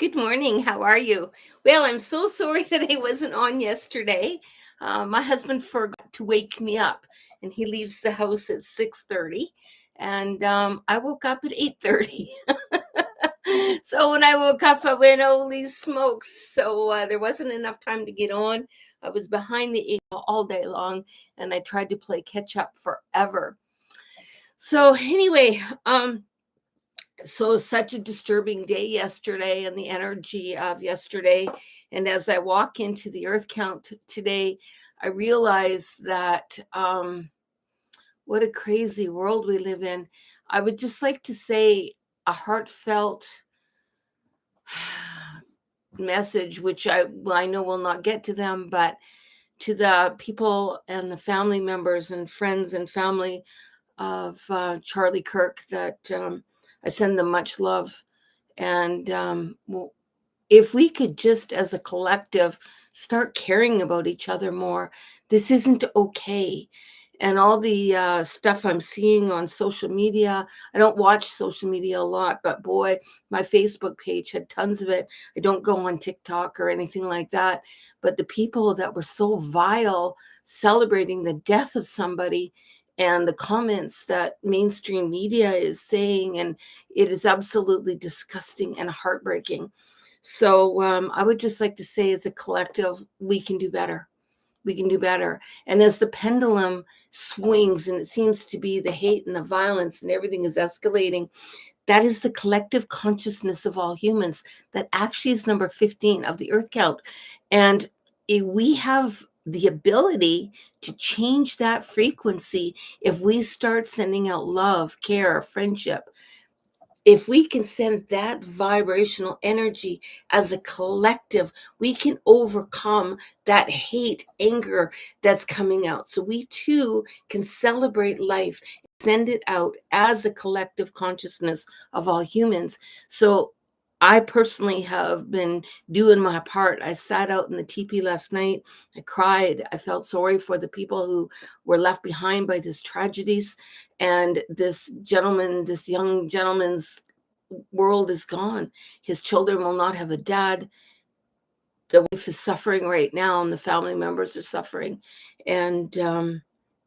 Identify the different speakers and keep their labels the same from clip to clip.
Speaker 1: Good morning. How are you? Well, I'm so sorry that I wasn't on yesterday. My husband forgot to wake me up, and he leaves the house at 6:30, and I woke up at 8:30. So when I woke up, I went, "Holy smokes!" So there wasn't enough time to get on. I was behind the eight ball all day long, and I tried to play catch up forever. So anyway, so such a disturbing day yesterday and the energy of yesterday, and as I walk into the earth count today, I realize that what a crazy world we live in. I would just like to say a heartfelt message, which I know will not get to them, but to the people and the family members and friends and family of Charlie Kirk, that I send them much love. And if we could just as a collective start caring about each other more, this isn't okay. And all the stuff I'm seeing on social media, I don't watch social media a lot, but boy, my Facebook page had tons of it. I don't go on TikTok or anything like that. But the people that were so vile celebrating the death of somebody, and the comments that mainstream media is saying, and it is absolutely disgusting and heartbreaking. So I would just like to say, as a collective, we can do better. We can do better. And as the pendulum swings and it seems to be the hate and the violence and everything is escalating, that is the collective consciousness of all humans. That actually is number 15 of the earth count. And we have the ability to change that frequency if we start sending out love, care, friendship. If we can send that vibrational energy as a collective, we can overcome that hate, anger that's coming out. So we too can celebrate life, send it out as a collective consciousness of all humans. So I personally have been doing my part. I sat out in the teepee last night. I cried. I felt sorry for the people who were left behind by these tragedies. And this young gentleman's world is gone. His children will not have a dad. The wife is suffering right now, and the family members are suffering. And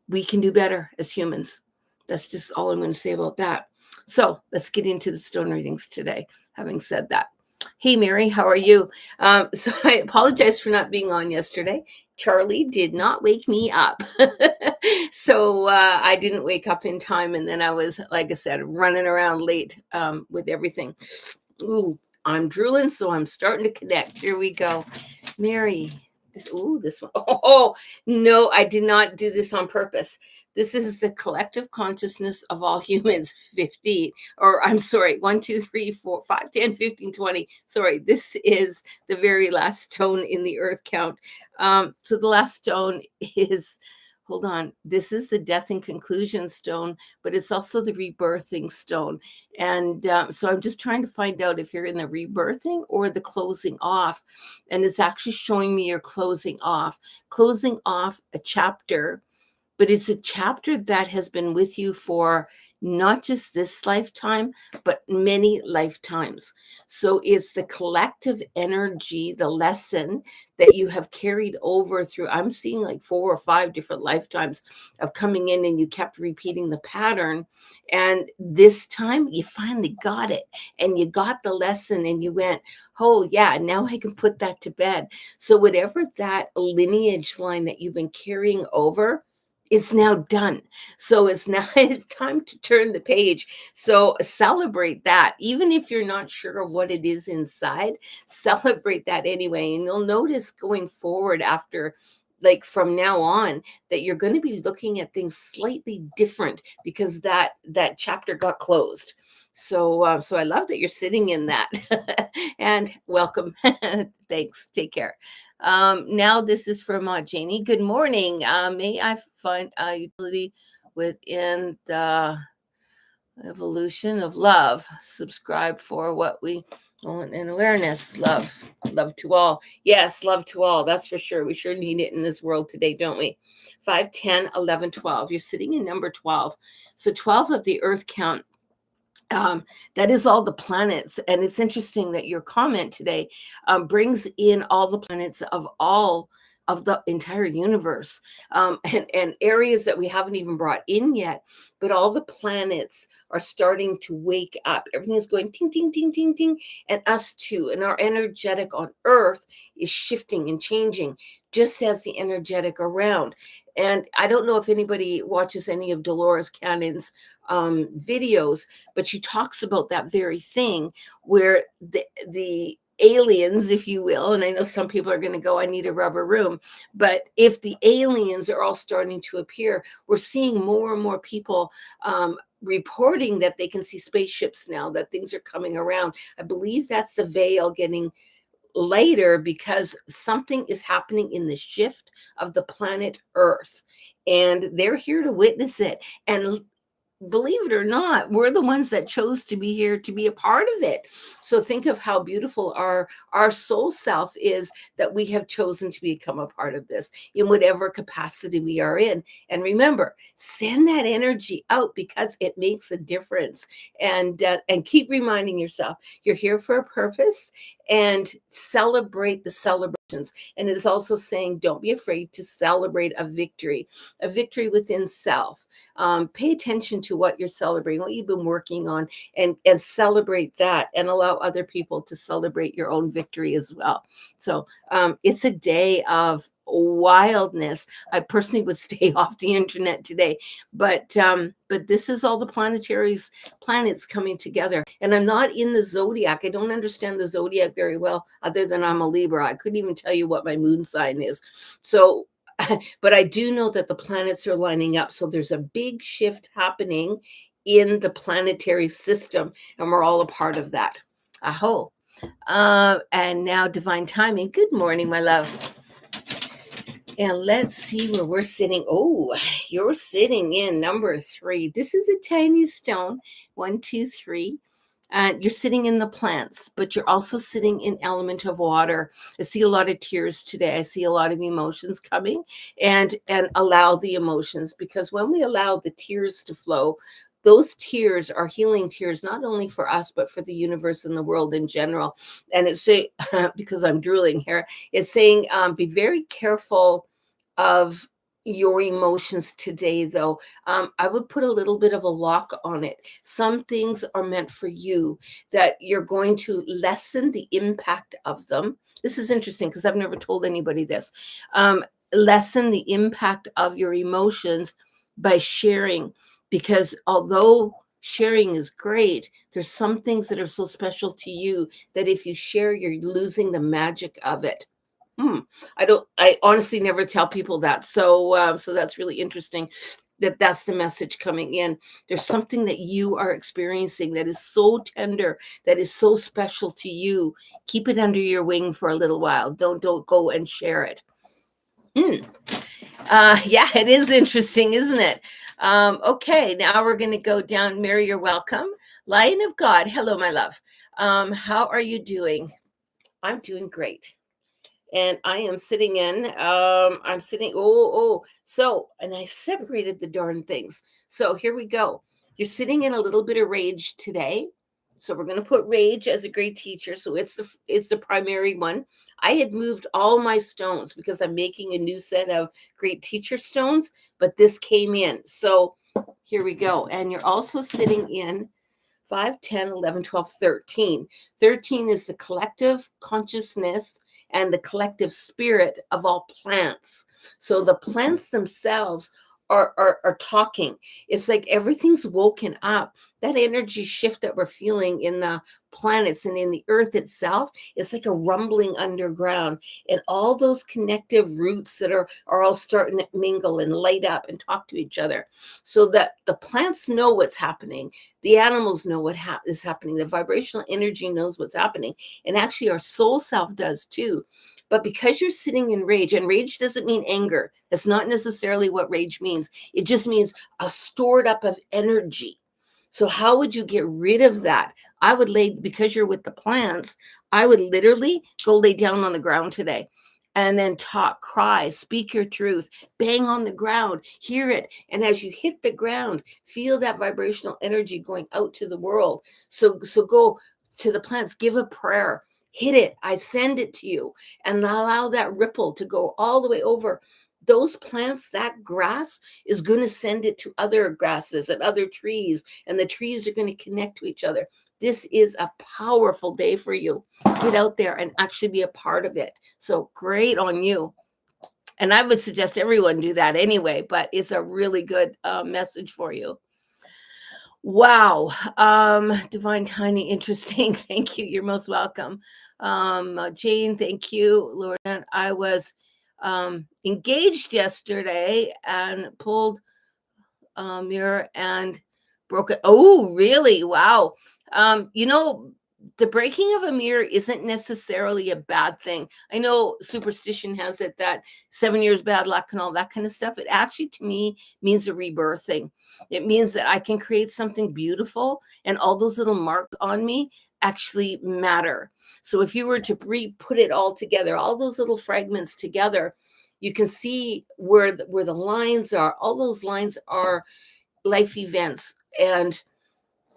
Speaker 1: we can do better as humans. That's just all I'm going to say about that. So let's get into the stone readings today, having said that. Hey, Mary, how are you? So I apologize for not being on yesterday. Charlie did not wake me up. So I didn't wake up in time. And then I was, like I said, running around late with everything. Ooh, I'm drooling, so I'm starting to connect. Here we go. Mary, this one. Oh, no, I did not do this on purpose. This is the collective consciousness of all humans, 15, or I'm sorry, 1, 2, 3, 4, 5, 10, 15, 20. Sorry, this is the very last stone in the earth count. So the last stone is, hold on, this is the death and conclusion stone, but it's also the rebirthing stone. And so I'm just trying to find out if you're in the rebirthing or the closing off. And it's actually showing me you're closing off a chapter, but it's a chapter that has been with you for not just this lifetime, but many lifetimes. So it's the collective energy, the lesson that you have carried over through. I'm seeing like 4 or 5 different lifetimes of coming in, and you kept repeating the pattern. And this time you finally got it, and you got the lesson, and you went, oh yeah, now I can put that to bed. So whatever that lineage line that you've been carrying over, it's now done. So it's time to turn the page. So celebrate that. Even if you're not sure what it is inside, celebrate that anyway. And you'll notice going forward, after, like from now on, that you're going to be looking at things slightly different because that chapter got closed. So so I love that you're sitting in that. And welcome. Thanks. Take care. Now this is from Janie. Good morning. May I find utility within the evolution of love? Subscribe for what we want in awareness. Love to all. Yes, love to all. That's for sure. We sure need it in this world today, don't we? 5, 10, 11, 12. You're sitting in number 12. So 12 of the earth count um, that is all the planets. And it's interesting that your comment today brings in all the planets of all of the entire universe, and areas that we haven't even brought in yet. But all the planets are starting to wake up. Everything is going ting, ting, ting, ting, ting. And us too. And our energetic on Earth is shifting and changing, just as the energetic around. And I don't know if anybody watches any of Dolores Cannon's videos, but she talks about that very thing, where the aliens, if you will, and I know some people are going to go, I need a rubber room, but if the aliens are all starting to appear, we're seeing more and more people reporting that they can see spaceships now, that things are coming around. I believe that's the veil getting later, because something is happening in the shift of the planet Earth, and they're here to witness it. And believe it or not, we're the ones that chose to be here to be a part of it. So think of how beautiful our soul self is, that we have chosen to become a part of this in whatever capacity we are in. And remember, send that energy out, because it makes a difference. And keep reminding yourself you're here for a purpose, and celebrate the celebrations. And it's also saying, don't be afraid to celebrate a victory within self. Pay attention to what you're celebrating, what you've been working on, and celebrate that, and allow other people to celebrate your own victory as well. So it's a day of wildness. I personally would stay off the internet today, but this is all the planets coming together. And I'm not in the zodiac. I don't understand the zodiac very well, other than I'm a Libra. I couldn't even tell you what my moon sign is. So but I do know that the planets are lining up. So there's a big shift happening in the planetary system, and we're all a part of that. Aho. And now divine timing. Good morning, my love. And let's see where we're sitting. Oh, you're sitting in number 3. This is a tiny stone. 1, 2, 3. And you're sitting in the plants, but you're also sitting in element of water. I see a lot of tears today. I see a lot of emotions coming, and allow the emotions, because when we allow the tears to flow, those tears are healing tears, not only for us, but for the universe and the world in general. And it's say, because I'm drooling here, it's saying, be very careful of your emotions today, though. I would put a little bit of a lock on it. Some things are meant for you, that you're going to lessen the impact of them. This is interesting, because I've never told anybody this. Lessen the impact of your emotions by sharing, because although sharing is great, there's some things that are so special to you that if you share, you're losing the magic of it. I honestly never tell people that. So that's really interesting, that's the message coming in. There's something that you are experiencing that is so tender, that is so special to you. Keep it under your wing for a little while. Don't go and share it. Yeah, it is interesting, isn't it? Okay, now we're going to go down. Mary, you're welcome. Lion of God, hello, my love. How are you doing? I'm doing great. And I am sitting in, I'm sitting, and I separated the darn things. So here we go. You're sitting in a little bit of rage today. So we're going to put rage as a great teacher. So it's the primary one. I had moved all my stones, because I'm making a new set of great teacher stones, but this came in. So here we go. And you're also sitting in 5, 10, 11, 12, 13. 13 is the collective consciousness and the collective spirit of all plants. So the plants themselves are talking. It's like everything's woken up. That energy shift that we're feeling in the planets and in the earth itself is like a rumbling underground, and all those connective roots that are all starting to mingle and light up and talk to each other, so that the plants know what's happening, the animals know what is happening, the vibrational energy knows what's happening, and actually our soul self does too. But because you're sitting in rage, and rage doesn't mean anger, that's not necessarily what rage means. It just means a stored up of energy. So how would you get rid of that? I would because you're with the plants, I would literally go lay down on the ground today and then talk, cry, speak your truth, bang on the ground, hear it. And as you hit the ground, feel that vibrational energy going out to the world. So go to the plants, give a prayer, hit it. I send it to you, and allow that ripple to go all the way over. Those plants, that grass is going to send it to other grasses and other trees, and the trees are going to connect to each other. This is a powerful day for you. Get out there and actually be a part of it. So great on you. And I would suggest everyone do that anyway, but it's a really good message for you. Wow. Divine Tiny, interesting. Thank you. You're most welcome. Jane, thank you. Lauren, I was engaged yesterday and pulled mirror and broke it. Oh, really? Wow. The breaking of a mirror isn't necessarily a bad thing. I know superstition has it that 7 years bad luck and all that kind of stuff. It actually, to me, means a rebirthing. It means that I can create something beautiful, and all those little marks on me actually matter. So if you were to put it all together, all those little fragments together, you can see where the lines are. All those lines are life events, and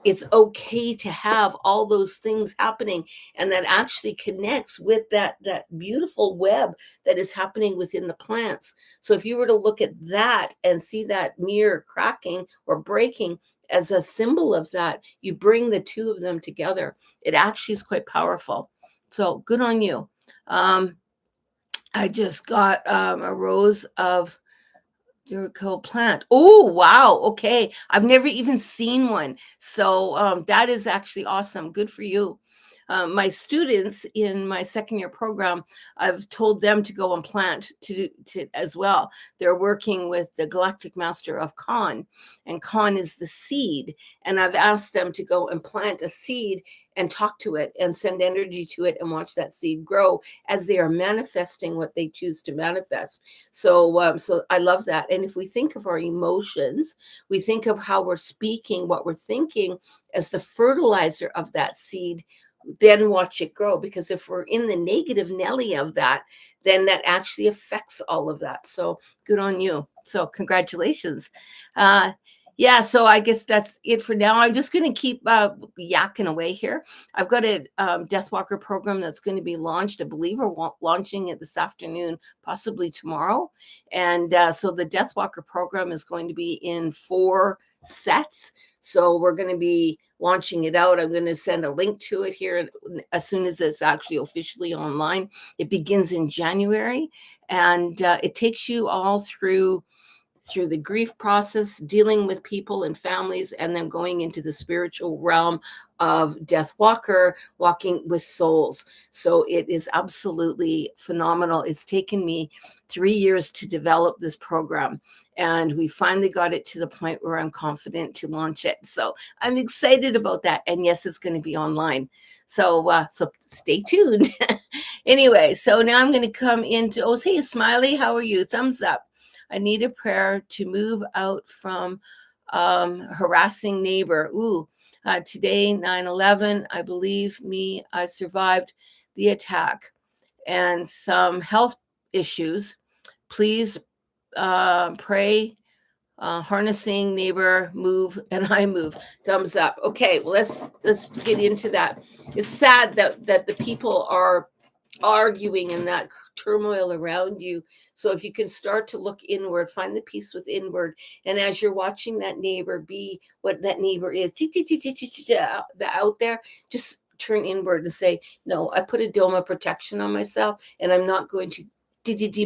Speaker 1: it's okay to have all those things happening, and that actually connects with that beautiful web that is happening within the plants. So if you were to look at that and see that mirror cracking or breaking as a symbol of that, you bring the two of them together. It actually is quite powerful. So good on you. I just got a rose of Jericho plant. Oh, wow. Okay. I've never even seen one. So that is actually awesome. Good for you. My students in my second year program, I've told them to go and plant to as well. They're working with the Galactic Master of Khan, and Khan is the seed. And I've asked them to go and plant a seed and talk to it and send energy to it and watch that seed grow as they are manifesting what they choose to manifest. So I love that. And if we think of our emotions, we think of how we're speaking, what we're thinking as the fertilizer of that seed, then watch it grow. Because if we're in the negative Nelly of that, then that actually affects all of that. So good on you. So congratulations. Yeah, so I guess that's it for now. I'm just going to keep yakking away here. I've got a Deathwalker program that's going to be launched. I believe we're launching it this afternoon, possibly tomorrow. And so the Deathwalker program is going to be in 4 sets. So we're going to be launching it out. I'm going to send a link to it here as soon as it's actually officially online. It begins in January, and it takes you all through the grief process, dealing with people and families, and then going into the spiritual realm of Death Walker, walking with souls. So it is absolutely phenomenal. It's taken me 3 years to develop this program, and we finally got it to the point where I'm confident to launch it. So I'm excited about that. And yes, it's going to be online. So stay tuned. Anyway, so now I'm going to come into, hey, Smiley, how are you? Thumbs up. I need a prayer to move out from harassing neighbor. Today, 9/11, I believe I survived the attack and some health issues. Please pray. Harnessing neighbor, move, and I move. Thumbs up. Okay, well, let's get into that. It's sad that the people are arguing in that turmoil around you. So if you can start to look inward, find the peace with inward, and as you're watching that neighbor be what that neighbor is out there, just turn inward and say, no, I put a dome of protection on myself, and I'm not going to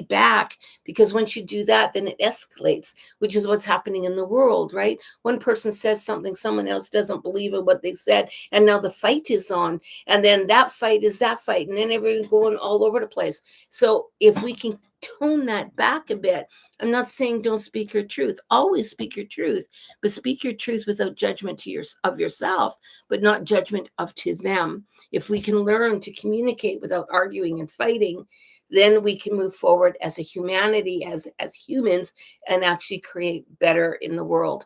Speaker 1: back, because once you do that, then it escalates, which is what's happening in the world, right? One person says something, someone else doesn't believe in what they said, and now the fight is on, and then that fight is that fight, and then everyone's going all over the place. So if we can tone that back a bit, I'm not saying don't speak your truth, always speak your truth, but speak your truth without judgment of yourself, but not judgment to them. If we can learn to communicate without arguing and fighting, then we can move forward as a humanity, as humans, and actually create better in the world.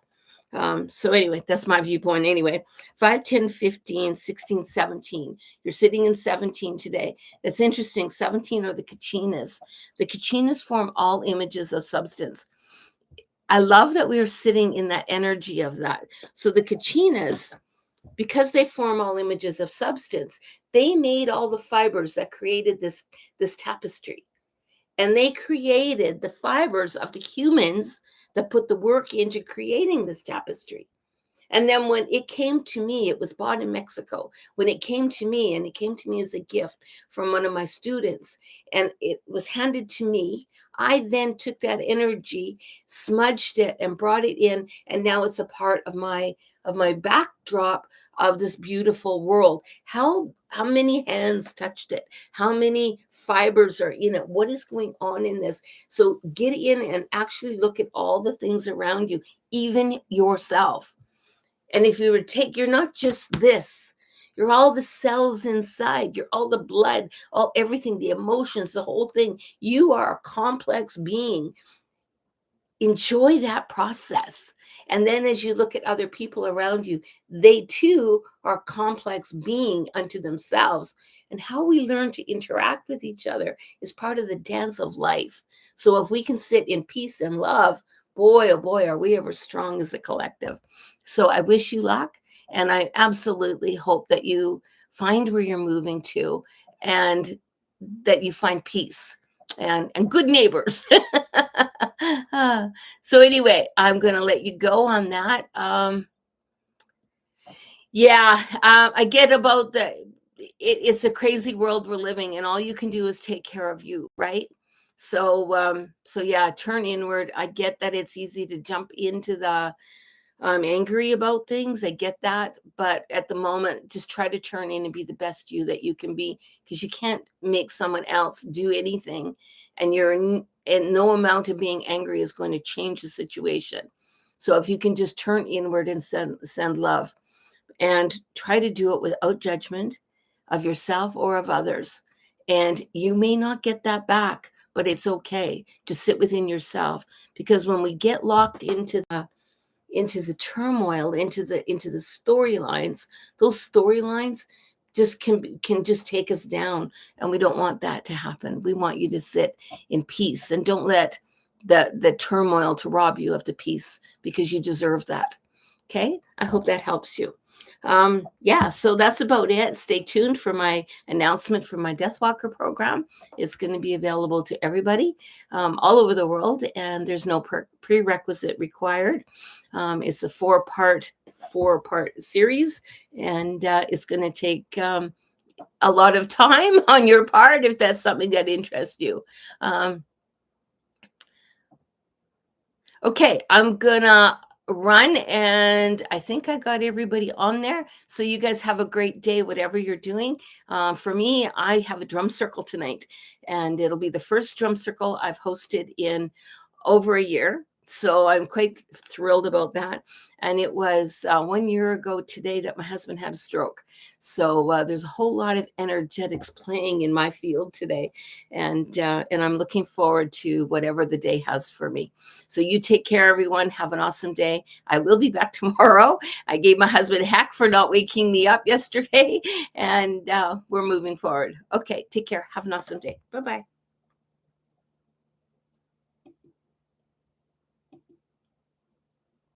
Speaker 1: So anyway, that's my viewpoint anyway. 5, 10, 15, 16, 17. You're sitting in 17 today. That's interesting. 17 are the kachinas. The kachinas form all images of substance. I love that we are sitting in that energy of that. So the kachinas, because they form all images of substance, they made all the fibers that created this tapestry. And they created the fibers of the humans that put the work into creating this tapestry. And then when it came to me, it was bought in Mexico. When it came to me, and it came to me as a gift from one of my students, and it was handed to me, I then took that energy, smudged it, and brought it in, and now it's a part of my backdrop of this beautiful world. How many hands touched it? How many fibers are in it? What is going on in this? So get in and actually look at all the things around you, even yourself. And if you were to take, you're not just this, you're all the cells inside, you're all the blood, all everything, the emotions, the whole thing. You are a complex being. Enjoy that process. And then as you look at other people around you, they too are a complex being unto themselves. And how we learn to interact with each other is part of the dance of life. So if we can sit in peace and love, boy, oh boy, are we ever strong as a collective. So I wish you luck. And I absolutely hope that you find where you're moving to and that you find peace and good neighbors. So anyway, I'm going to let you go on that. I get about it's a crazy world we're living in. All you can do is take care of you, right? So yeah, turn inward. I get that it's easy to jump into the angry about things. I get that. But at the moment, just try to turn in and be the best you that you can be, because you can't make someone else do anything. And and no amount of being angry is going to change the situation. So if you can just turn inward and send love and try to do it without judgment of yourself or of others. And you may not get that back, but it's okay to sit within yourself, because when we get locked into the turmoil, into the storylines, those storylines just can just take us down, and we don't want that to happen. We want you to sit in peace, and don't let the turmoil to rob you of the peace, because you deserve that. Okay, I hope that helps you. So that's about it. Stay tuned for my announcement for my Deathwalker program. It's going to be available to everybody all over the world, and there's no prerequisite required. It's a four-part series, and it's going to take a lot of time on your part if that's something that interests you. Okay, I'm gonna run, and I think I got everybody on there. So you guys have a great day, whatever you're doing. For me, I have a drum circle tonight, and it'll be the first drum circle I've hosted in over a year. So I'm quite thrilled about that. And it was 1 year ago today that my husband had a stroke. So there's a whole lot of energetics playing in my field today. And I'm looking forward to whatever the day has for me. So you take care, everyone. Have an awesome day. I will be back tomorrow. I gave my husband heck for not waking me up yesterday. And we're moving forward. Okay, take care. Have an awesome day. Bye-bye.